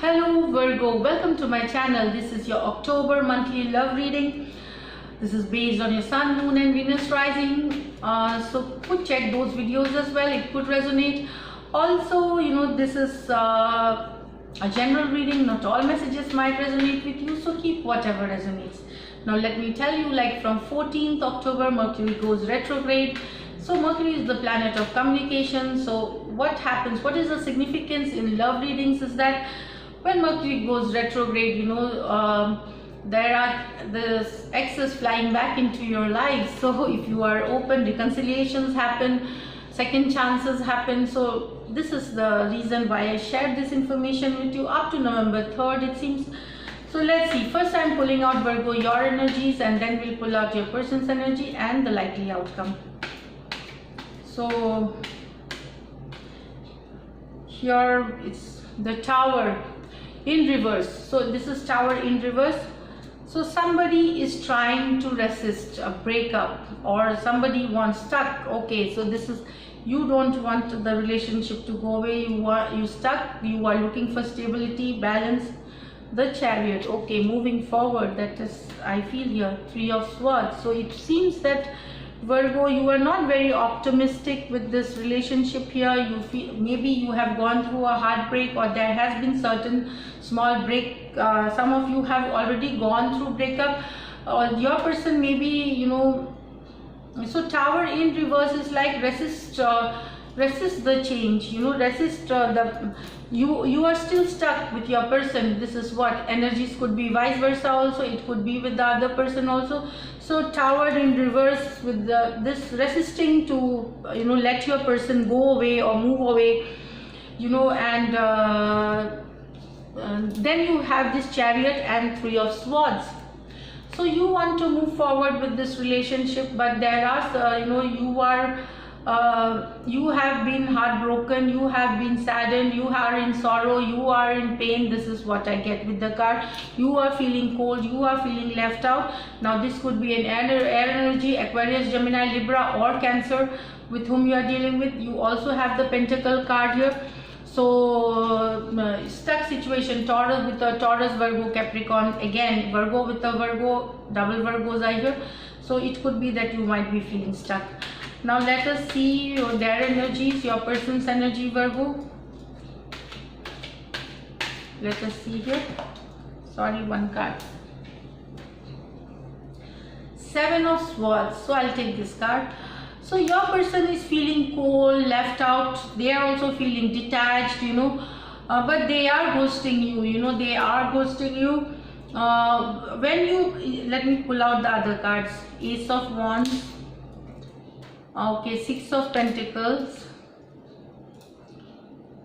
Hello Virgo, welcome to my channel. This is your October monthly love reading. This is based on your Sun, Moon and Venus rising. So check those videos as well. It could resonate. Also, this is a general reading. Not all messages might resonate with you. So keep whatever resonates. Now let me tell you, like from 14th October, Mercury goes retrograde. So Mercury is the planet of communication. So what happens? What is the significance in love readings is that when Mercury goes retrograde, there are the exes flying back into your life. So if you are open, reconciliations happen, second chances happen. So this is the reason why I shared this information with you up to November 3rd, it seems. So let's see. First I'm pulling out, Virgo, your energies, and then we'll pull out your person's energy and the likely outcome. So here it's the Tower in reverse. So this is Tower in reverse. So somebody is trying to resist a breakup, or somebody wants stuck. Okay, so this is, you don't want the relationship to go away. You stuck. You are looking for stability, balance. The Chariot. Okay, moving forward. That is, I feel here, Three of Swords. So it seems that Virgo, you are not very optimistic with this relationship here. You feel maybe you have gone through a heartbreak, or there has been certain small break. Some of you have already gone through breakup, or your person maybe, so Tower in reverse is like resist the change, resist you are still stuck with your person. This is what energies could be, vice versa also. It could be with the other person also. So Tower in reverse with this resisting to let your person go away or move away, and then you have this Chariot and Three of Swords. So you want to move forward with this relationship, but there are you have been heartbroken, you have been saddened, you are in sorrow, you are in pain. This is what I get with the card. You are feeling cold, you are feeling left out. Now this could be an air energy, Aquarius, Gemini, Libra or Cancer with whom you are dealing with. You also have the Pentacle card here. So stuck situation, Taurus with a Taurus, Virgo, Capricorn, again Virgo with a Virgo, double Virgos are here. So it could be that you might be feeling stuck. Now let us see their energies, your person's energy, Virgo. Let us see here. Sorry, one card. Seven of Swords. So I'll take this card. So your person is feeling cold, left out. They are also feeling detached, but they are ghosting you. They are ghosting you. Let me pull out the other cards. Ace of Wands. Okay, Six of Pentacles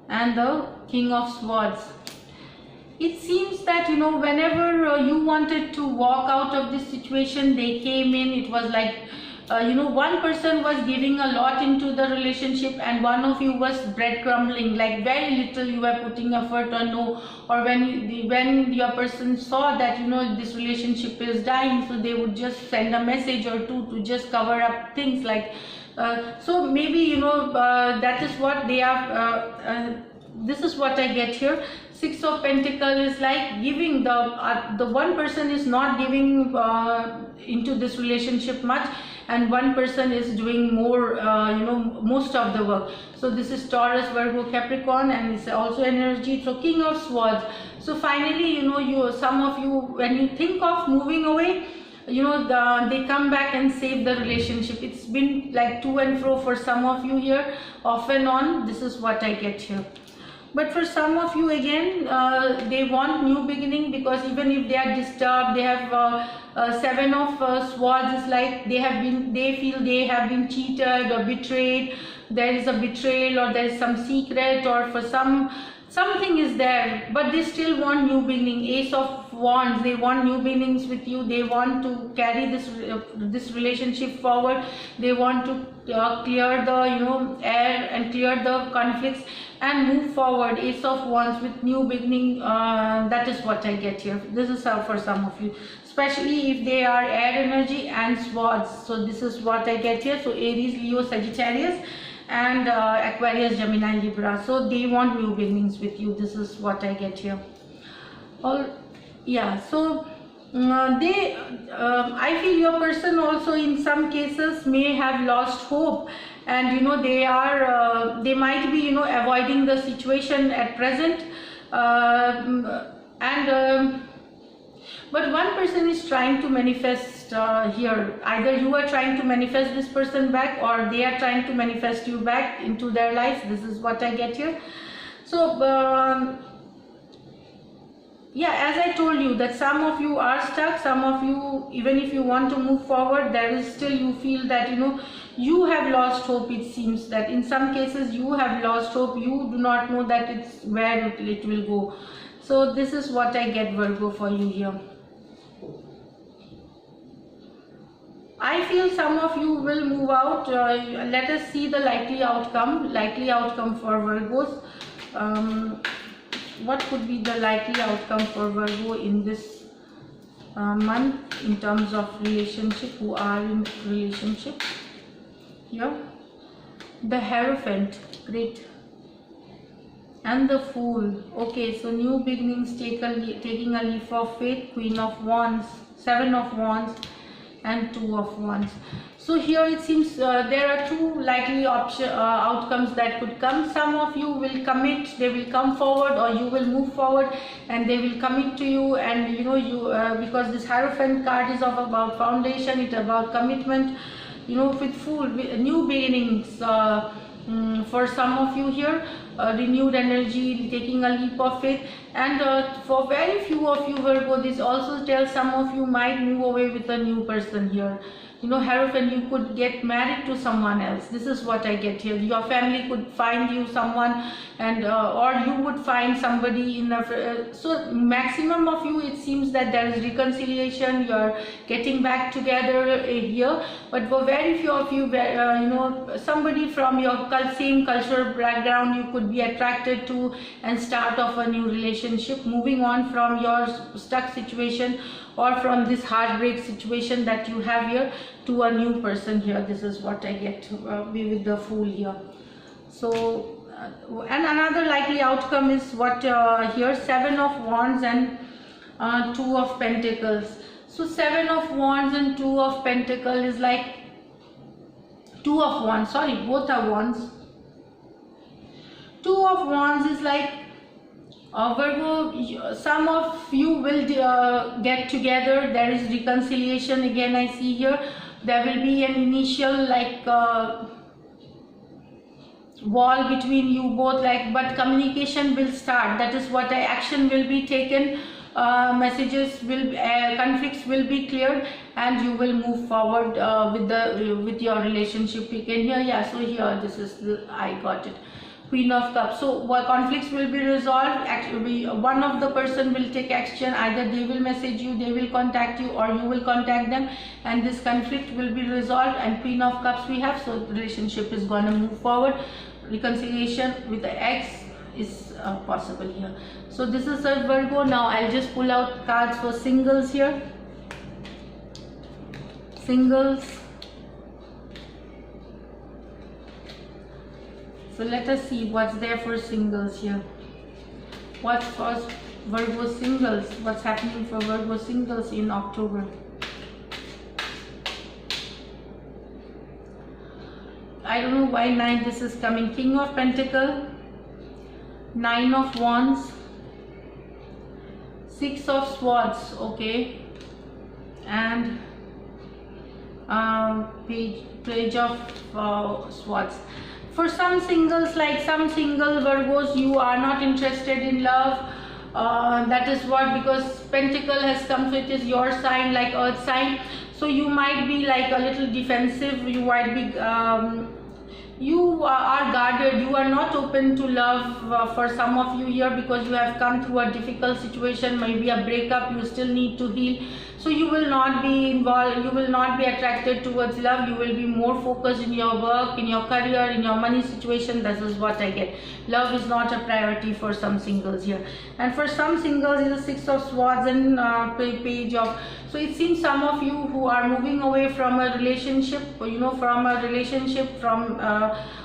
and the King of Swords. It seems that whenever you wanted to walk out of this situation, they came in. It was like one person was giving a lot into the relationship, and one of you was breadcrumbing, like very little you were putting effort or no. Or when your person saw that this relationship is dying, so they would just send a message or two to just cover up things like. So maybe that is what they are. This is what I get here. Six of Pentacles is like giving. The one person is not giving into this relationship much, and one person is doing more, most of the work. So this is Taurus, Virgo, Capricorn, and it's also energy. So King of Swords. So finally, some of you, when you think of moving away, they come back and save the relationship. It's been like to and fro for some of you here, off and on. This is what I get here. But for some of you again, they want new beginning, because even if they are disturbed, they have Seven of Swords is like they feel they have been cheated or betrayed. There is a betrayal, or there is some secret, or for something is there, but they still want new beginning. Ace of Wands, they want new beginnings with you. They want to carry this relationship forward. They want to clear the air and clear the conflicts and move forward. Ace of Wands with new beginning. That is what I get here. This is for some of you, especially if they are air energy and swords. So this is what I get here. So Aries, Leo, Sagittarius and Aquarius, Gemini, Libra. So they want new beginnings with you. This is what I get here. All, yeah. So I feel your person also in some cases may have lost hope, and they might be avoiding the situation at present, and but one person is trying to manifest here. Either you are trying to manifest this person back, or they are trying to manifest you back into their lives. This is what I get here. So yeah, as I told you, that some of you are stuck, some of you, even if you want to move forward, there is still, you feel that you have lost hope. It seems that in some cases you have lost hope. You do not know that it's where it will go. So this is what I get, Virgo, for you here. I feel some of you will move out. Let us see the likely outcome. Likely outcome for Virgos. What could be the likely outcome for Virgo in this month in terms of relationship, who are in relationship? Here, the Hierophant, great, and the Fool. Okay, so new beginnings, taking a leap of faith. Queen of Wands, Seven of Wands, and Two of Wands. So here it seems there are two likely outcomes that could come. Some of you will commit, they will come forward, or you will move forward and they will commit to you. And because this Hierophant card is about foundation, it's about commitment. With Fool, new beginnings for some of you here, renewed energy, taking a leap of faith. And for very few of you, Virgo, this also tells some of you might move away with a new person here. Hierophant, you could get married to someone else. This is what I get here. Your family could find you someone, and or you would find somebody in the so maximum of you, it seems that there is reconciliation. You are getting back together here. But for very few of you, somebody from your same cultural background, you could be attracted to and start off a new relationship, moving on from your stuck situation or from this heartbreak situation that you have here to a new person here. This is what I get with the Fool here. So and another likely outcome is what here, Seven of Wands and Two of Pentacles. So Seven of Wands and Two of Pentacles is like Two of Wands, sorry, both are Wands. Two of Wands is like Virgo, some of you will get together. There is reconciliation again, I see here. There will be an initial wall between you both, but communication will start. That is what action will be taken. Messages will, conflicts will be cleared, and you will move forward with your relationship. You can hear, yeah. So here, this is I got it. Queen of Cups. So conflicts will be resolved. Actually, one of the person will take action. Either they will message you, they will contact you, or you will contact them, and this conflict will be resolved. And Queen of Cups we have, so the relationship is going to move forward. Reconciliation with the ex is possible here. So this is a Virgo. Now I'll just pull out cards for singles here. Singles. So let us see what's there for singles here. What's for Virgo singles? What's happening for Virgo singles in October? I don't know why this is coming. King of Pentacles, Nine of Wands, Six of Swords, okay, and Page of Swords. For some singles, some single Virgos, you are not interested in love. That is what, because Pentacle has come, so it is your sign, like Earth sign. So you might be a little defensive. You might be you are guarded. You are not open to love for some of you here, because you have come through a difficult situation, maybe a breakup. You still need to heal. So you will not be involved, you will not be attracted towards love. You will be more focused in your work, in your career, in your money situation. This is what I get. Love is not a priority for some singles here. And for some singles, it is Six of Swords and Page of. So it seems some of you who are moving away from a relationship, from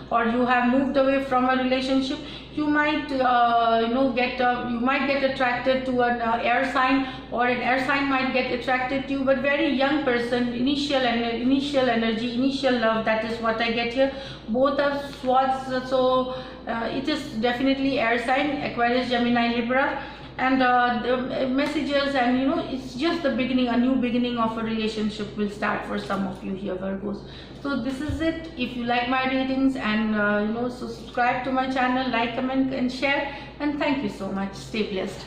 or you have moved away from a relationship, you might you might get attracted to an air sign, or an air sign might get attracted to you, but very young person, initial energy, initial love, that is what I get here. Both are swords, so it is definitely air sign, Aquarius, Gemini, Libra. And the messages, and it's just the beginning, a new beginning of a relationship will start for some of you here, Virgos. So this is it. If you like my readings, and so subscribe to my channel, like, comment and share, and thank you so much. Stay blessed.